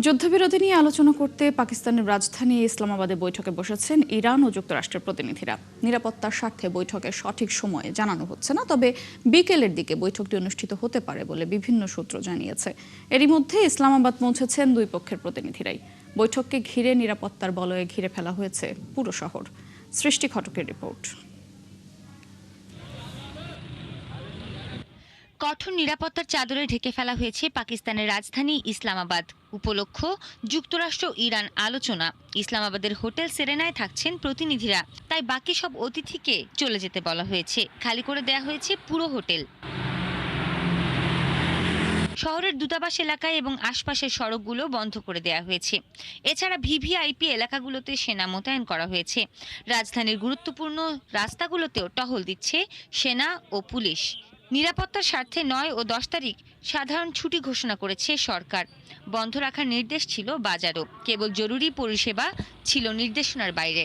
যুদ্ধবিরতি নিয়ে আলোচনা করতে পাকিস্তানের রাজধানী ইসলামাবাদে বৈঠকে বসেছেন ইরান ও যুক্তরাষ্ট্রের প্রতিনিধিরা। নিরাপত্তার স্বার্থে বৈঠকের সঠিক সময়ে জানানো হচ্ছে না, তবে বিকেলের দিকে বৈঠকটি অনুষ্ঠিত হতে পারে বলে বিভিন্ন সূত্র জানিয়েছে। এরই মধ্যে ইসলামাবাদ পৌঁছেছেন দুই পক্ষের প্রতিনিধিরাই। বৈঠককে ঘিরে নিরাপত্তার বলয়ে ঘিরে ফেলা হয়েছে পুরো শহর। সৃষ্টি ঘটকের রিপোর্ট। কঠোর নিরাপত্তার চাদরে ঢেকে ফেলা হয়েছে পাকিস্তানের রাজধানী ইসলামাবাদ। উপলক্ষ যুক্তরাষ্ট্র ইরান আলোচনা। ইসলামাবাদের হোটেল সেরেনায় থাকছেন প্রতিনিধিরা, তাই বাকি সব অতিথিকে চলে যেতে বলা হয়েছে। খালি করে দেয়া হয়েছে পুরো হোটেল। শহরের দূতাবাস এলাকায় এবং আশপাশের সড়কগুলো বন্ধ করে দেয়া হয়েছে। এছাড়া ভিভিআইপি এলাকাগুলোতে সেনা মোতায়েন করা হয়েছে। রাজধানীর গুরুত্বপূর্ণ রাস্তাগুলোতেও টহল দিচ্ছে সেনা ও পুলিশ। নিরাপত্তার স্বার্থে 9 ও 10 তারিখ সাধারণ ছুটি ঘোষণা করেছে সরকার। বন্ধ রাখার নির্দেশ ছিল বাজারও, কেবল জরুরি পরিষেবা ছিল নির্দেশনার বাইরে।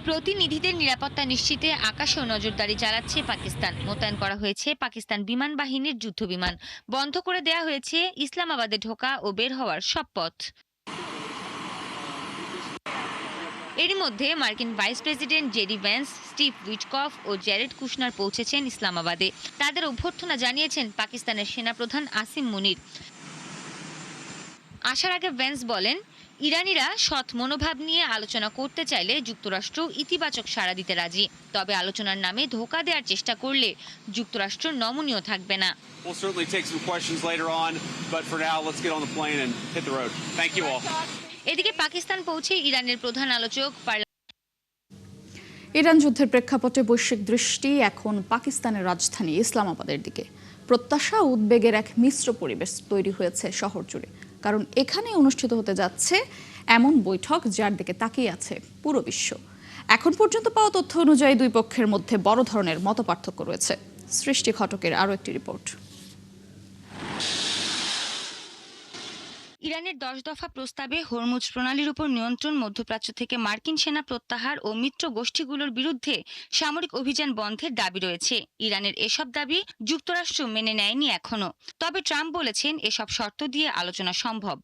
প্রতিনিধিদের নিরাপত্তা নিশ্চিতে আকাশেও নজরদারি চালাচ্ছে পাকিস্তান। মোতায়েন করা হয়েছে পাকিস্তান বিমান বাহিনীর যুদ্ধবিমান। বন্ধ করে দেয়া হয়েছে ইসলামাবাদে ঢোকা ও বের হওয়ার সব পথ। এরই মধ্যে মার্কিন vice president JD Vance, Steve Witkoff ও জ্যারেড কুশনার পৌঁছেছেন ইসলামাবাদে। তাদের অভ্যর্থনা জানিয়েছেন পাকিস্তানের সেনাপ্রধান আসিম মুনির। আসার আগে ভ্যান্স বলেন, ইরানিরা সৎ মনোভাব নিয়ে আলোচনা করতে চাইলে যুক্তরাষ্ট্র ইতিবাচক সাড়া দিতে রাজি, তবে আলোচনার নামে ধোঁকা দেওয়ার চেষ্টা করলে যুক্তরাষ্ট্র নমনীয় থাকবে না। এদিকে পাকিস্তান পৌঁছে ইরানের প্রধান আলোচক ইরান যুদ্ধের প্রেক্ষাপটে বৈশ্বিক দৃষ্টি এখন পাকিস্তানের রাজধানী ইসলামাবাদের দিকে। প্রত্যাশা ও উদ্বেগের এক মিশ্র পরিবেশ তৈরি হয়েছে শহর জুড়ে, কারণ এখানে অনুষ্ঠিত হতে যাচ্ছে এমন বৈঠক যার দিকে তাকিয়ে আছে পুরো বিশ্ব। এখন পর্যন্ত পাওয়া তথ্য অনুযায়ী দুই পক্ষের মধ্যে বড় ধরনের মতপার্থক্য রয়েছে। সৃষ্টি ঘটকের আরও একটি রিপোর্ট। ইরানের 10 দফা প্রস্তাবে হরমুজ প্রণালীর উপর নিয়ন্ত্রণ, মধ্যপ্রাচ্য থেকে মার্কিন সেনা প্রত্যাহার ও মিত্র গোষ্ঠীগুলোর বিরুদ্ধে সামরিক অভিযান বন্ধের দাবি রয়েছে। ইরানের এসব দাবি যুক্তরাষ্ট্র মেনে নেয়নি এখনো, তবে ট্রাম্প বলেছেন এসব শর্ত দিয়ে আলোচনা সম্ভব।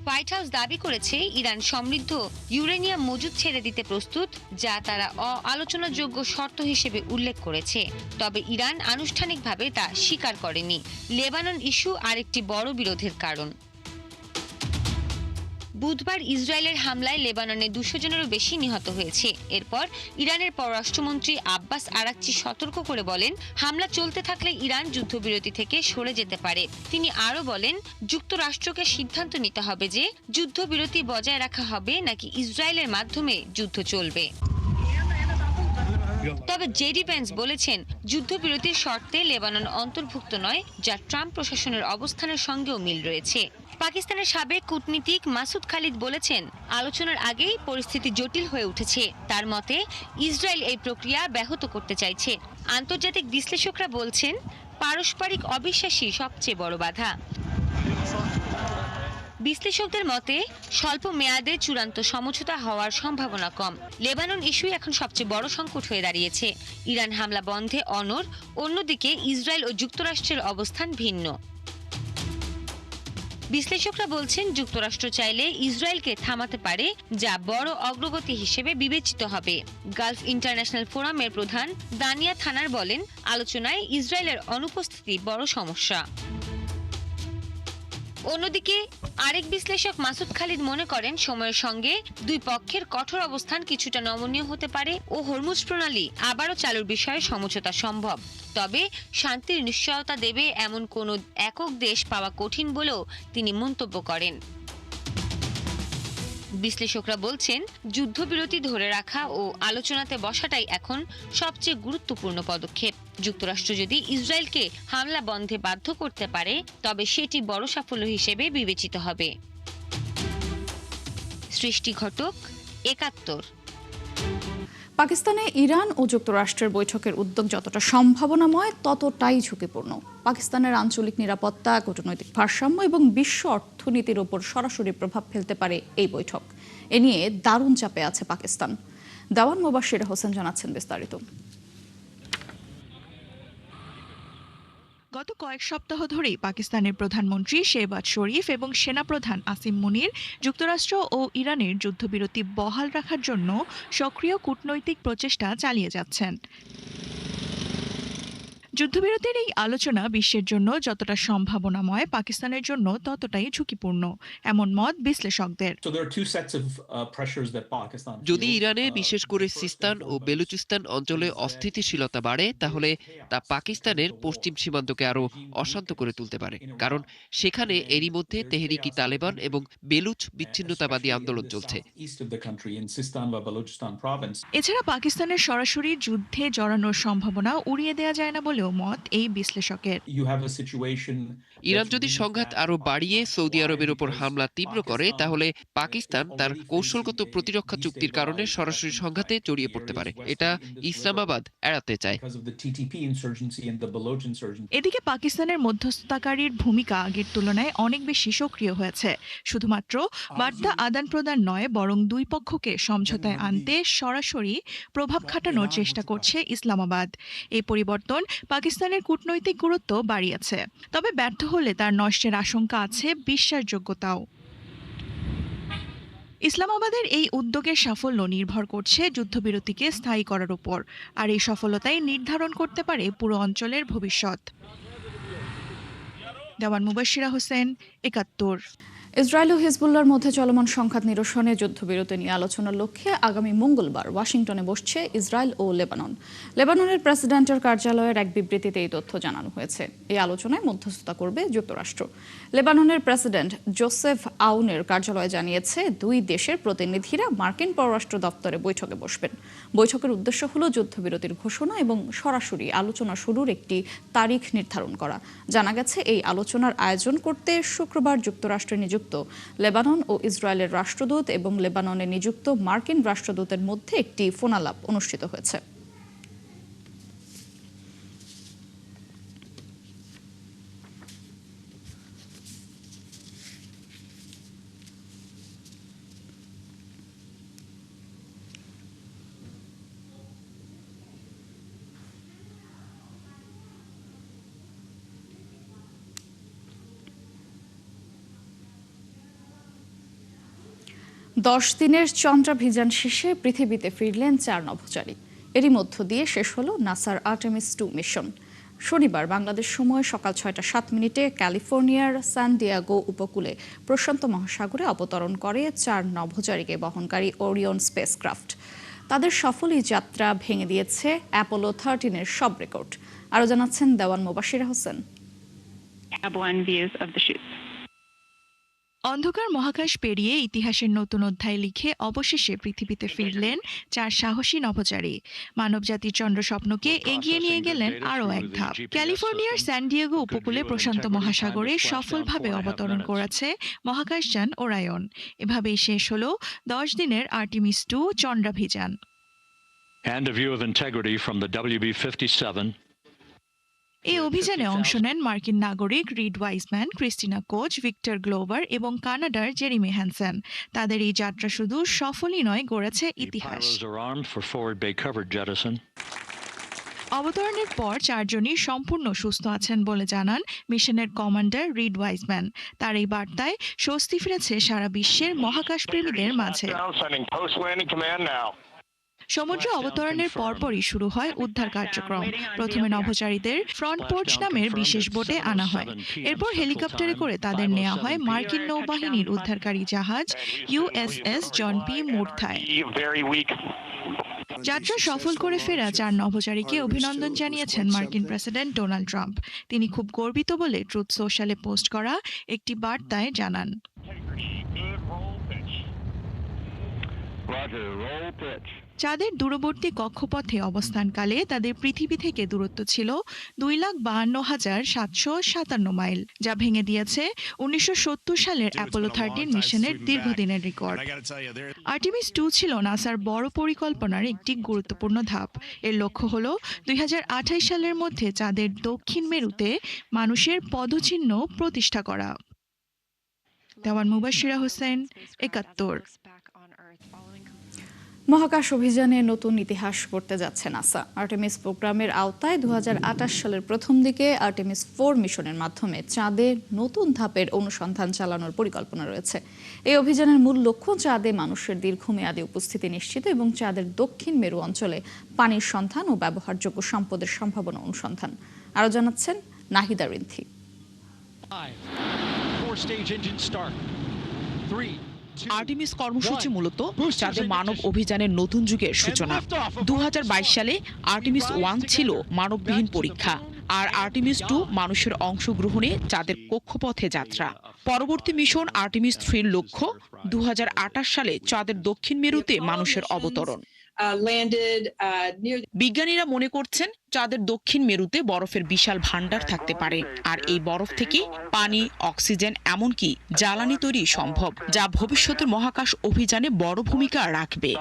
হোয়াইট হাউস দাবি করেছে ইরান সমৃদ্ধ ইউরেনিয়াম মজুদ ছেড়ে দিতে প্রস্তুত, যা তারা আলোচনাযোগ্য শর্ত হিসেবে উল্লেখ করেছে। তবে ইরান আনুষ্ঠানিকভাবে তা স্বীকার করেনি। লেবানন ইস্যু আরেকটি বড় বিরোধের কারণ। বুধবার ইসরায়েলের হামলায় লেবাননে 200 জনেরও বেশি নিহত হয়েছে। এরপর ইরানের পররাষ্ট্রমন্ত্রী আব্বাস আরাকচি সতর্ক করে বলেন, হামলা চলতে থাকলে ইরান যুদ্ধবিরতি থেকে সরে যেতে পারে। তিনি আরও বলেন, যুক্তরাষ্ট্রকে সিদ্ধান্ত নিতে হবে যে যুদ্ধবিরতি বজায় রাখা হবে নাকি ইসরায়েলের মাধ্যমে যুদ্ধ চলবে। তবে জেডি ভ্যান্স বলেছেন, যুদ্ধবিরতির শর্তে লেবানন অন্তর্ভুক্ত নয়, যা ট্রাম্প প্রশাসনের অবস্থানের সঙ্গেও মিল রয়েছে। পাকিস্তানের সাবেক কূটনীতিক মাসুদ খালিদ বলেছেন, আলোচনার আগেই পরিস্থিতি জটিল হয়ে উঠেছে। তার মতে, ইসরায়েল এই প্রক্রিয়া ব্যাহত করতে চাইছে। আন্তর্জাতিক বিশ্লেষকরা বলছেন, পারস্পরিক অবিশ্বাসই সবচেয়ে বড় বাধা। বিশ্লেষকদের মতে, স্বল্প মেয়াদে চূড়ান্ত সমঝোতা হওয়ার সম্ভাবনা কম। লেবানন ইস্যুই এখন সবচেয়ে বড় সংকট হয়ে দাঁড়িয়েছে। ইরান হামলা বন্ধে অনড়, অন্যদিকে ইসরায়েল ও যুক্তরাষ্ট্রের অবস্থান ভিন্ন। বিশ্লেষকরা বলছেন, যুক্তরাষ্ট্র চাইলে ইসরায়েলকে থামাতে পারে, যা বড় অগ্রগতি হিসেবে বিবেচিত হবে। গালফ ইন্টারন্যাশনাল ফোরামের প্রধান দানিয়া থানার বলেন, আলোচনায় ইসরায়েলের অনুপস্থিতি বড় সমস্যা। অন্যদিকে আরেক বিশ্লেষক মাসুদ খালিদ মনে করেন, সময়ের সঙ্গে দুই পক্ষের কঠোর অবস্থান কিছুটা নমনীয় হতে পারে ও হরমুজ প্রণালী আবারও চালুর বিষয়ে সমঝোতা সম্ভব। তবে শান্তির নিশ্চয়তা দেবে এমন কোনো একক দেশ পাওয়া কঠিন বলেও তিনি মন্তব্য করেন। বিশ্লেষকরা বলছেন, যুদ্ধবিরতি ধরে রাখা ও আলোচনাতে বসাটাই এখন সবচেয়ে গুরুত্বপূর্ণ পদক্ষেপ। যুক্তরাষ্ট্র যদি ইসরায়েলকে হামলা বন্ধে বাধ্য করতে পারে, তবে সেটি বড় সাফল্য হিসেবে বিবেচিত হবে। সৃষ্টি ঘটক, ৭১। পাকিস্তানে ইরান ও যুক্তরাষ্ট্রের বৈঠকের উদ্যোগ যতটা সম্ভাবনাময়, ততটাই ঝুঁকিপূর্ণ। পাকিস্তানের আঞ্চলিক নিরাপত্তা, কূটনৈতিক ভারসাম্য এবং বিশ্ব অর্থনীতির ওপর সরাসরি প্রভাব ফেলতে পারে এই বৈঠক। এ নিয়ে দারুণ চাপে আছে পাকিস্তান। দেওয়ান মোবাশ্বির হোসেন জানাচ্ছেন বিস্তারিত। গত কয়েক সপ্তাহ ধরেই পাকিস্তানের প্রধানমন্ত্রী শেহবাজ শরীফ এবং সেনাপ্রধান আসিম মুনির যুক্তরাষ্ট্র ও ইরানের যুদ্ধবিরতি বহাল রাখার জন্য সক্রিয় কূটনৈতিক প্রচেষ্টা চালিয়ে যাচ্ছেন। যুদ্ধবিরতির এই আলোচনা বিশ্বের জন্য যতটা সম্ভাবনাময়, পাকিস্তানের জন্য ততটাই ঝুঁকিপূর্ণ, এমন মত বিশ্লেষকদের। যদি ইরানে বিশেষ করে সিস্তান ও বেলুচিস্তান অঞ্চলে অস্থিতিশীলতা বাড়ে, তাহলে তা পাকিস্তানের পশ্চিম সীমান্তকে আরও অশান্ত করে তুলতে পারে, কারণ সেখানে এরই মধ্যে তেহরিকি তালেবান এবং বেলুচ বিচ্ছিন্নতাবাদী আন্দোলন চলছে। এছাড়া পাকিস্তানের সরাসরি যুদ্ধে জড়ানোর সম্ভাবনা উড়িয়ে দেওয়া যায় না বলেও মত এই বিশ্লেষকের। ইরান যদি সংঘাত আরও বাড়িয়ে সৌদি আরবের ওপর হামলা তীব্র করে, তাহলে পাকিস্তান তার কৌশলগত প্রতিরক্ষা চুক্তির কারণে সরাসরি সংঘাতে জড়িয়ে পড়তে পারে। এটা ইসলামাবাদ এড়াতে চায়। এদিকে পাকিস্তানের মধ্যস্থতাকারীর ভূমিকা আগের তুলনায় অনেক বেশি সক্রিয় হয়েছে। শুধুমাত্র বার্তা আদান প্রদান নয়, বরং দুই পক্ষকে সমঝোতায় আনতে সরাসরি প্রভাব খাটানোর চেষ্টা করছে ইসলামাবাদ। এই পরিবর্তন পাকিস্তানের কূটনৈতিক গুরুত্ব বাড়িয়েছে, তবে ব্যর্থ হলে তার নষ্টের আশঙ্কা আছে বিশ্বাসযোগ্যতাও। ইসলামাবাদের এই উদ্যোগের সাফল্য নির্ভর করছে যুদ্ধবিরতিকে স্থায়ী করার উপর, আর এই সফলতাই নির্ধারণ করতে পারে পুরো অঞ্চলের ভবিষ্যৎ। দেওয়ান মুবাশশিরা হোসেন, ৭১। ইসরায়েল ও হিজবুল্লাহর মধ্যে চলমান সংঘাত নিরসনে যুদ্ধবিরতি নিয়ে আলোচনার লক্ষ্যে আগামী মঙ্গলবার ওয়াশিংটনে বসছে ইসরায়েল ও লেবানন। লেবাননের প্রেসিডেন্টের কার্যালয়ের এক বিবৃতিতে এই তথ্য জানানো হয়েছে। এই আলোচনায় মধ্যস্থতা করবে যুক্তরাষ্ট্র। লেবাননের প্রেসিডেন্ট জোসেফ আউনের কার্যালয় জানিয়েছে, দুই দেশের প্রতিনিধিরা মার্কিন পররাষ্ট্র দপ্তরে বৈঠকে বসবেন। বৈঠকের উদ্দেশ্য হলো যুদ্ধবিরতির ঘোষণা এবং সরাসরি আলোচনা শুরুর একটি তারিখ নির্ধারণ করা। জানা গেছে, এই আলোচনার আয়োজন করতে শুক্রবার যুক্তরাষ্ট্রে নিযুক্ত লেবানন ও ইসরায়েলের রাষ্ট্রদূত এবং লেবাননে নিযুক্ত মার্কিন রাষ্ট্রদূতের মধ্যে একটি ফোনালাপ অনুষ্ঠিত হয়েছে। 10 দিনের চন্দ্রাভিযান শেষে পৃথিবীতে ফিরলেন 4 নভোচারী। এরই মধ্য দিয়ে শেষ হলো নাসার আর্টেমিস 2 মিশন। শনিবার বাংলাদেশ সময় সকাল 6টা 7 মিনিটে ক্যালিফোর্নিয়ার সান ডিয়েগো উপকূলে প্রশান্ত মহাসাগরে অবতরণ করে 4 নভোচারীকে বহনকারী ওরিয়ন স্পেসক্রাফট। তাদের সফল এই যাত্রা ভেঙে দিয়েছে অ্যাপোলো 13-এর সব রেকর্ড। আরও জানাচ্ছেন দেওয়ান মুবাশশিরা হোসেন। অন্ধকার মহাকাশ পেরিয়ে ইতিহাসের নতুন অধ্যায় লিখে অবশেষে পৃথিবীতে ফিরলেন 4 সাহসী নভোচারী। মানবজাতির চন্দ্রস্বপ্নকে এগিয়ে নিয়ে গেলেন আরও এক ধাপ। ক্যালিফোর্নিয়ার স্যান ডিয়েগো উপকূলে প্রশান্ত মহাসাগরে সফলভাবে অবতরণ করেছে মহাকাশযান ওরায়ন। এভাবেই শেষ হল 10 দিনের Artemis 2 চন্দ্রাভিযান। And a view of integrity from the WB-57. এই অভিযানে অংশ নেন মার্কিন নাগরিক Reid Wiseman, Christina Koch, Victor Glover এবং কানাডার জেরিমি হ্যানসেন। তাদের এই যাত্রা শুধু সফলই নয়, গড়েছে ইতিহাস। অবতরণের পর 4 জনই সম্পূর্ণ সুস্থ আছেন বলে জানান মিশনের কমান্ডার রিড ওয়াইজম্যান। তার এই বার্তায় স্বস্তি ফিরেছে সারা বিশ্বের মহাকাশ প্রেমীদের মাঝে। সমুদ্র অবতরণের পরপরই শুরু হয় উদ্ধার কার্যক্রম। প্রথমে নভোচারীদের ফ্রন্ট পোর্চ নামের বিশেষ বোটে আনা হয়। এরপর হেলিকপ্টারে করে তাদের নেওয়া হয় মার্কিন নৌবাহিনীর উদ্ধারকারী জাহাজ ইউএসএস জন পি মুরথায়। যাত্রা সফল করে ফেরা 4 নভোচারীকে অভিনন্দন জানিয়েছেন মার্কিন প্রেসিডেন্ট ডোনাল্ড ট্রাম্প। তিনি খুব গর্বিত বলে ট্রুথ সোশ্যালে পোস্ট করা একটি বার্তায় জানান। চাঁদের দূরবর্তী কক্ষপথে অবস্থানকালে তাদের পৃথিবী থেকে দূরত্ব ছিল 2,52,757 মাইল, যা ভেঙে দিয়েছে 1970 সালের অ্যাপোলো 13 মিশনের দীর্ঘদিনের রেকর্ড। আর্টেমিস 2 ছিল নাসার বড় পরিকল্পনার একটি গুরুত্বপূর্ণ ধাপ। এর লক্ষ্য হল 2028 সালের মধ্যে চাঁদের দক্ষিণ মেরুতে মানুষের পদচিহ্ন প্রতিষ্ঠা করা। দেওয়ান মুবাশশিরা হোসেন, ৭১। মহাকাশ অভিযানে নতুন ইতিহাস গড়তে যাচ্ছে নাসা। আর্টেমিস প্রোগ্রামের আওতায় 2028 সালের প্রথম দিকে আর্টেমিস 4 মিশনের মাধ্যমে চাঁদে নতুন ধাপের অনুসন্ধান চালানোর পরিকল্পনা রয়েছে। এই অভিযানের মূল লক্ষ্য চাঁদে মানুষের দীর্ঘমেয়াদী উপস্থিতি নিশ্চিত এবং চাঁদের দক্ষিণ মেরু অঞ্চলে পানির সন্ধান ও ব্যবহারযোগ্য সম্পদের সম্ভাবনা অনুসন্ধান। আরও জানাচ্ছেন নাহিদা রিন্থি। আর্টেমিস কর্মসূচি মূলত চাঁদে মানব অভিযানের নতুন যুগের সূচনা। 2022 সালে আর্টেমিস 1 ছিল মানববিহীন পরীক্ষা, আর আর্টেমিস 2 মানুষের অংশগ্রহণে চাঁদের কক্ষপথে যাত্রা। পরবর্তী মিশন আর্টেমিস 3 লক্ষ্য 2028 সালে চাঁদের দক্ষিণ মেরুতে মানুষের অবতরণ। বিজ্ঞানীরা মনে করছেন চাঁদের দক্ষিণ মেরুতে বরফের বিশাল ভান্ডার থাকতে পারে, আর এই বরফ থেকে পানি, অক্সিজেন এমনকি জ্বালানি তৈরি সম্ভব, যা ভবিষ্যতের মহাকাশ অভিযানে বড় ভূমিকা রাখবে।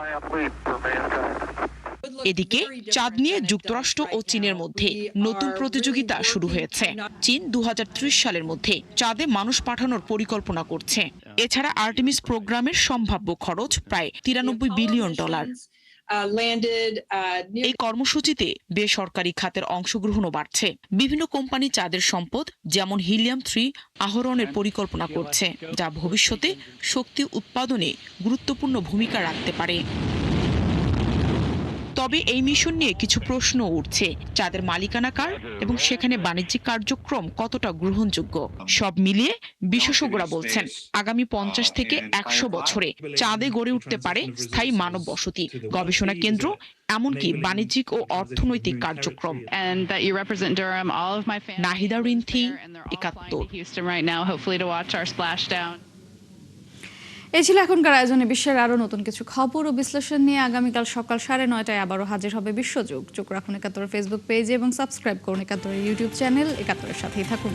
এদিকে চাঁদ নিয়ে যুক্তরাষ্ট্র ও চীনের মধ্যে নতুন প্রতিযোগিতা শুরু হয়েছে। চীন 2030 সালের মধ্যে চাঁদে মানুষ পাঠানোর পরিকল্পনা করছে। এছাড়া আর্টেমিস প্রোগ্রামের সম্ভাব্য খরচ প্রায় $93 বিলিয়ন। এই কর্মসূচিতে বেসরকারি খাতের অংশগ্রহণও বাড়ছে। বিভিন্ন কোম্পানি চাঁদের সম্পদ যেমন হিলিয়াম 3 আহরণের পরিকল্পনা করছে, যা ভবিষ্যতে শক্তি উৎপাদনে গুরুত্বপূর্ণ ভূমিকা রাখতে পারে। তবে এই মিশন নিয়ে কিছু প্রশ্ন উঠছে। চাঁদের মালিকানা কার এবং সেখানে বাণিজ্যিক কার্যক্রম কতটা গ্রহণযোগ্য? সব মিলিয়ে বিশেষজ্ঞরা বলছেন আগামী 50 থেকে 100 বছরে চাঁদে গড়ে উঠতে পারে স্থায়ী মানব বসতি, গবেষণা কেন্দ্র, এমনকি বাণিজ্যিক ও অর্থনৈতিক কার্যক্রম। নাহিদা রিন্থি, 71। এই ছিল এখনকার আয়োজনে বিশ্বের আরও নতুন কিছু খবর ও বিশ্লেষণ নিয়ে আগামীকাল সকাল 9:30টায় আবারও হাজির হবে বিশ্বযুগ। চোখ রাখুন 71 ফেসবুক পেজে এবং সাবস্ক্রাইব করুন 71 ইউটিউব চ্যানেল। 71-এর সাথেই থাকুন।